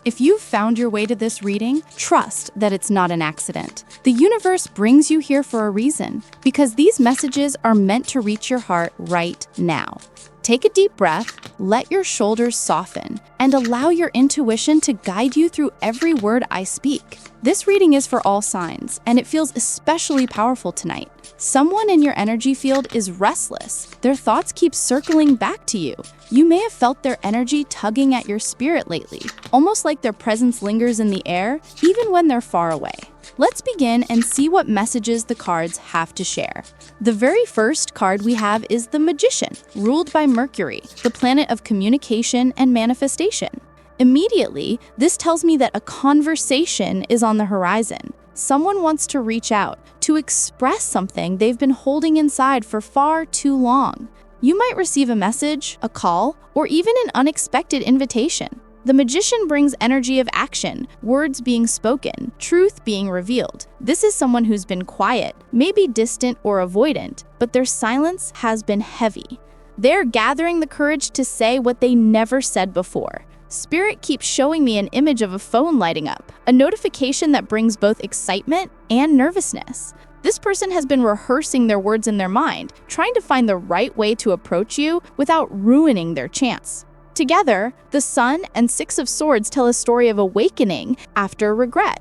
If you've found your way to this reading, trust that it's not an accident. The universe brings you here for a reason, because these messages are meant to reach your heart right now. Take a deep breath, let your shoulders soften, and allow your intuition to guide you through every word I speak. This reading is for all signs, and it feels especially powerful tonight. Someone in your energy field is restless. Their thoughts keep circling back to you. You may have felt their energy tugging at your spirit lately, almost like their presence lingers in the air, even when they're far away. Let's begin and see what messages the cards have to share. The very first card we have is the Magician, ruled by Mercury, the planet of communication and manifestation. Immediately, this tells me that a conversation is on the horizon. Someone wants to reach out, to express something they've been holding inside for far too long. You might receive a message, a call, or even an unexpected invitation. The Magician brings energy of action, words being spoken, truth being revealed. This is someone who's been quiet, maybe distant or avoidant, but their silence has been heavy. They're gathering the courage to say what they never said before. Spirit keeps showing me an image of a phone lighting up, a notification that brings both excitement and nervousness. This person has been rehearsing their words in their mind, trying to find the right way to approach you without ruining their chance. Together, the Sun and Six of Swords tell a story of awakening after regret.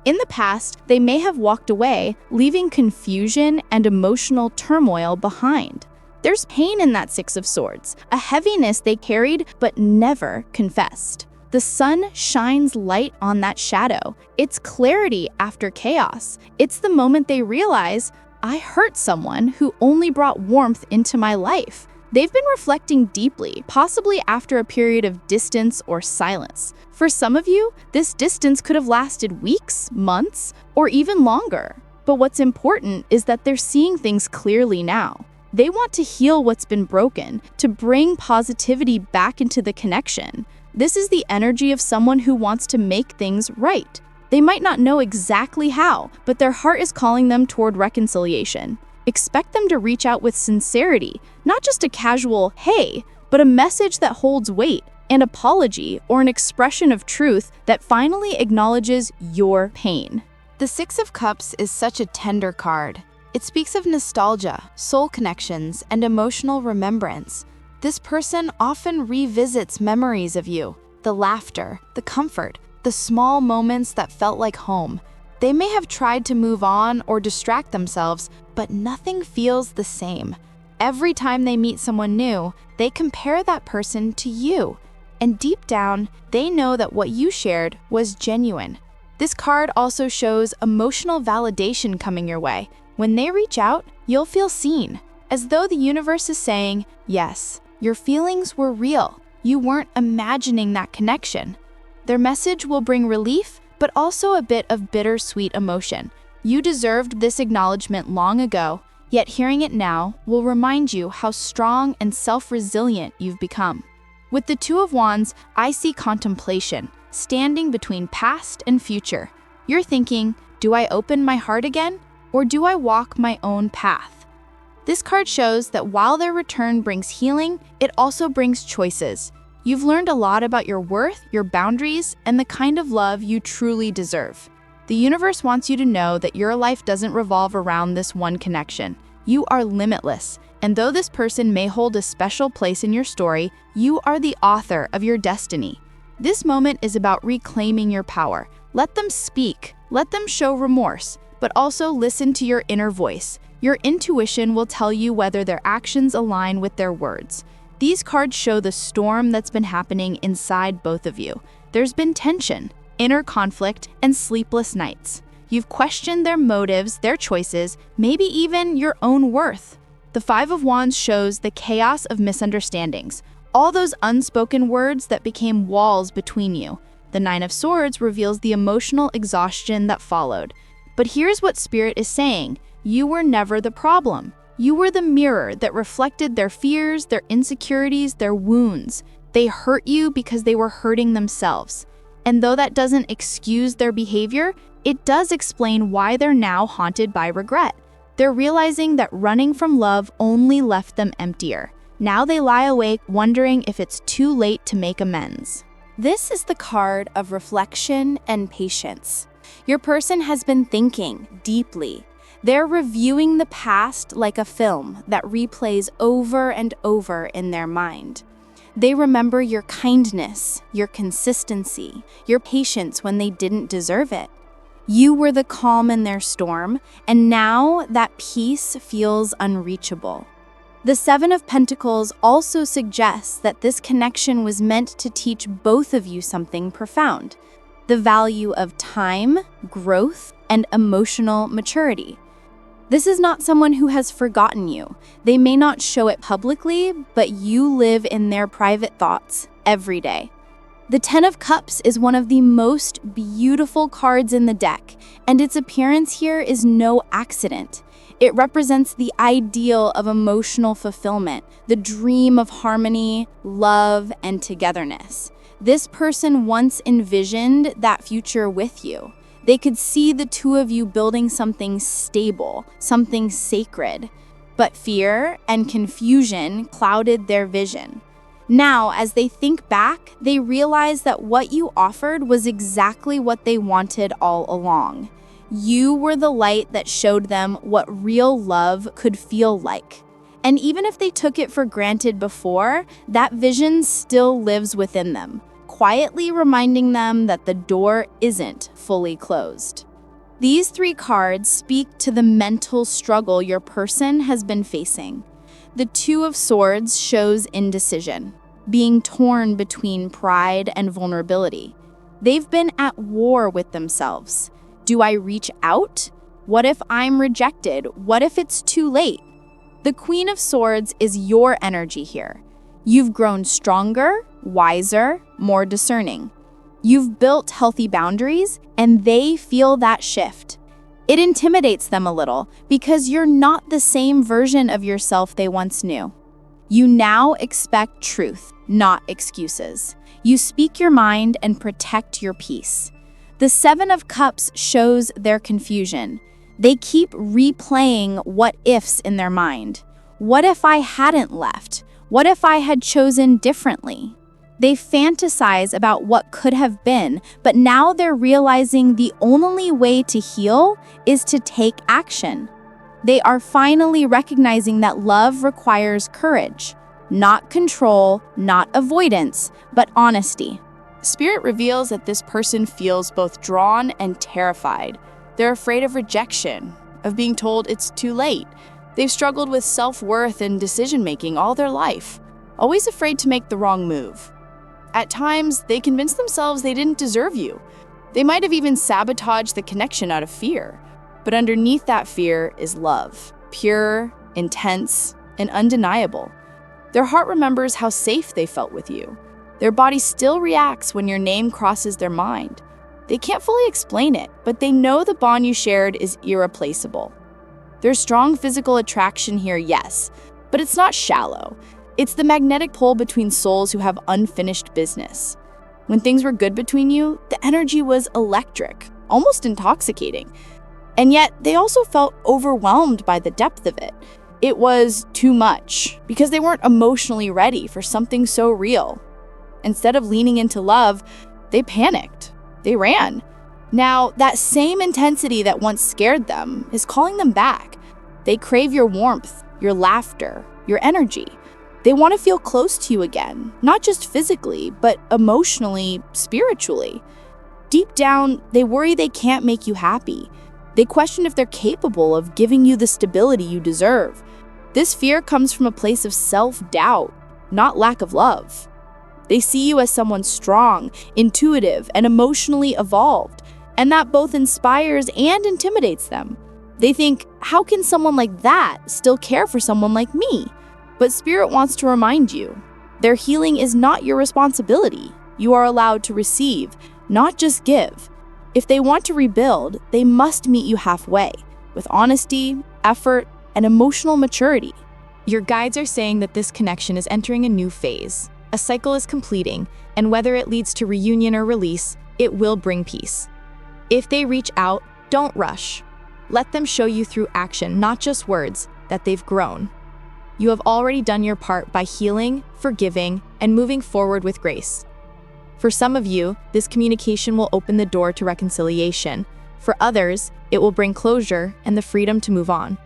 In the past, they may have walked away, leaving confusion and emotional turmoil behind. There's pain in that Six of Swords, a heaviness they carried but never confessed. The sun shines light on that shadow. It's clarity after chaos. It's the moment they realize, I hurt someone who only brought warmth into my life. They've been reflecting deeply, possibly after a period of distance or silence. For some of you, this distance could have lasted weeks, months, or even longer. But what's important is that they're seeing things clearly now. They want to heal what's been broken, to bring positivity back into the connection. This is the energy of someone who wants to make things right. They might not know exactly how, but their heart is calling them toward reconciliation. Expect them to reach out with sincerity, not just a casual, hey, but a message that holds weight, an apology, or an expression of truth that finally acknowledges your pain. The Six of Cups is such a tender card. It speaks of nostalgia, soul connections, and emotional remembrance. This person often revisits memories of you, the laughter, the comfort, the small moments that felt like home. They may have tried to move on or distract themselves, but nothing feels the same. Every time they meet someone new, they compare that person to you. And deep down, they know that what you shared was genuine. This card also shows emotional validation coming your way. When they reach out, you'll feel seen, as though the universe is saying, yes, your feelings were real. You weren't imagining that connection. Their message will bring relief, but also a bit of bittersweet emotion. You deserved this acknowledgement long ago, yet hearing it now will remind you how strong and self-resilient you've become. With the Two of Wands, I see contemplation, standing between past and future. You're thinking, do I open my heart again, or do I walk my own path? This card shows that while their return brings healing, it also brings choices. You've learned a lot about your worth, your boundaries, and the kind of love you truly deserve. The universe wants you to know that your life doesn't revolve around this one connection. You are limitless, and though this person may hold a special place in your story, you are the author of your destiny. This moment is about reclaiming your power. Let them speak, let them show remorse, but also listen to your inner voice. Your intuition will tell you whether their actions align with their words. These cards show the storm that's been happening inside both of you. There's been tension, inner conflict, and sleepless nights. You've questioned their motives, their choices, maybe even your own worth. The Five of Wands shows the chaos of misunderstandings, all those unspoken words that became walls between you. The Nine of Swords reveals the emotional exhaustion that followed. But here's what Spirit is saying. You were never the problem. You were the mirror that reflected their fears, their insecurities, their wounds. They hurt you because they were hurting themselves. And though that doesn't excuse their behavior, it does explain why they're now haunted by regret. They're realizing that running from love only left them emptier. Now they lie awake wondering if it's too late to make amends. This is the card of reflection and patience. Your person has been thinking deeply. They're reviewing the past like a film that replays over and over in their mind. They remember your kindness, your consistency, your patience when they didn't deserve it. You were the calm in their storm, and now that peace feels unreachable. The Seven of Pentacles also suggests that this connection was meant to teach both of you something profound: the value of time, growth, and emotional maturity. This is not someone who has forgotten you. They may not show it publicly, but you live in their private thoughts every day. The Ten of Cups is one of the most beautiful cards in the deck, and its appearance here is no accident. It represents the ideal of emotional fulfillment, the dream of harmony, love, and togetherness. This person once envisioned that future with you. They could see the two of you building something stable, something sacred. But fear and confusion clouded their vision. Now, as they think back, they realize that what you offered was exactly what they wanted all along. You were the light that showed them what real love could feel like. And even if they took it for granted before, that vision still lives within them, quietly reminding them that the door isn't fully closed. These three cards speak to the mental struggle your person has been facing. The Two of Swords shows indecision, being torn between pride and vulnerability. They've been at war with themselves. Do I reach out? What if I'm rejected? What if it's too late? The Queen of Swords is your energy here. You've grown stronger, wiser, more discerning. You've built healthy boundaries, and they feel that shift. It intimidates them a little because you're not the same version of yourself they once knew. You now expect truth, not excuses. You speak your mind and protect your peace. The Seven of Cups shows their confusion. They keep replaying what ifs in their mind. What if I hadn't left? What if I had chosen differently? They fantasize about what could have been, but now they're realizing the only way to heal is to take action. They are finally recognizing that love requires courage, not control, not avoidance, but honesty. Spirit reveals that this person feels both drawn and terrified. They're afraid of rejection, of being told it's too late. They've struggled with self-worth and decision-making all their life, always afraid to make the wrong move. At times, they convince themselves they didn't deserve you. They might have even sabotaged the connection out of fear. But underneath that fear is love, pure, intense, and undeniable. Their heart remembers how safe they felt with you. Their body still reacts when your name crosses their mind. They can't fully explain it, but they know the bond you shared is irreplaceable. There's strong physical attraction here, yes, but it's not shallow. It's the magnetic pull between souls who have unfinished business. When things were good between you, the energy was electric, almost intoxicating. And yet, they also felt overwhelmed by the depth of it. It was too much, because they weren't emotionally ready for something so real. Instead of leaning into love, they panicked. They ran. Now, that same intensity that once scared them is calling them back. They crave your warmth, your laughter, your energy. They want to feel close to you again, not just physically, but emotionally, spiritually. Deep down, they worry they can't make you happy. They question if they're capable of giving you the stability you deserve. This fear comes from a place of self-doubt, not lack of love. They see you as someone strong, intuitive, and emotionally evolved, and that both inspires and intimidates them. They think, how can someone like that still care for someone like me? But Spirit wants to remind you, their healing is not your responsibility. You are allowed to receive, not just give. If they want to rebuild, they must meet you halfway, with honesty, effort, and emotional maturity. Your guides are saying that this connection is entering a new phase. A cycle is completing, and whether it leads to reunion or release, it will bring peace. If they reach out, don't rush. Let them show you through action, not just words, that they've grown. You have already done your part by healing, forgiving, and moving forward with grace. For some of you, this communication will open the door to reconciliation. For others, it will bring closure and the freedom to move on.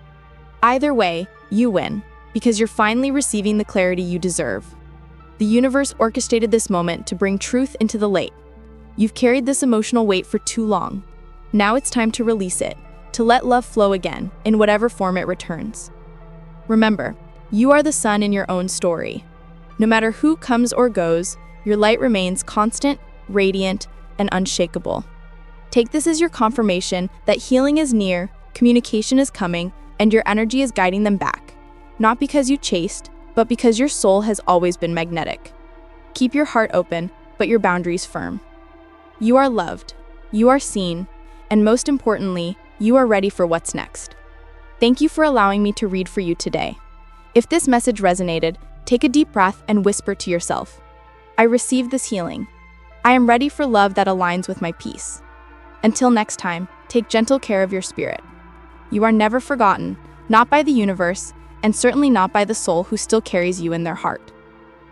Either way, you win, because you're finally receiving the clarity you deserve. The universe orchestrated this moment to bring truth into the light. You've carried this emotional weight for too long. Now it's time to release it, to let love flow again, in whatever form it returns. Remember, you are the sun in your own story. No matter who comes or goes, your light remains constant, radiant, and unshakable. Take this as your confirmation that healing is near, communication is coming, and your energy is guiding them back. Not because you chased, but because your soul has always been magnetic. Keep your heart open, but your boundaries firm. You are loved, you are seen, and most importantly, you are ready for what's next. Thank you for allowing me to read for you today. If this message resonated, take a deep breath and whisper to yourself, I received this healing. I am ready for love that aligns with my peace. Until next time, take gentle care of your spirit. You are never forgotten, not by the universe, and certainly not by the soul who still carries you in their heart.